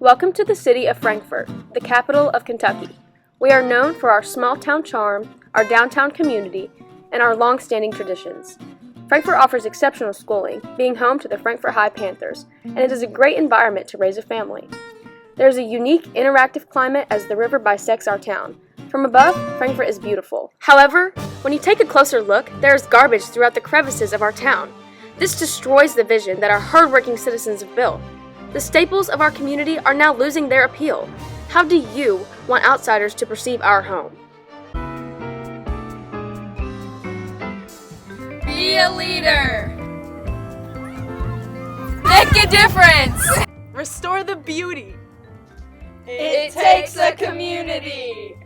Welcome to the city of Frankfort, the capital of Kentucky. We are known for our small town charm, our downtown community, and our long-standing traditions. Frankfort offers exceptional schooling, being home to the Frankfort High Panthers, and it is a great environment to raise a family. There is a unique, interactive climate as the river bisects our town. From above, Frankfort is beautiful. However, when you take a closer look, there is garbage throughout the crevices of our town. This destroys the vision that our hardworking citizens have built. The staples of our community are now losing their appeal. How do you want outsiders to perceive our home? Be a leader. Make a difference. Restore the beauty. It takes a community.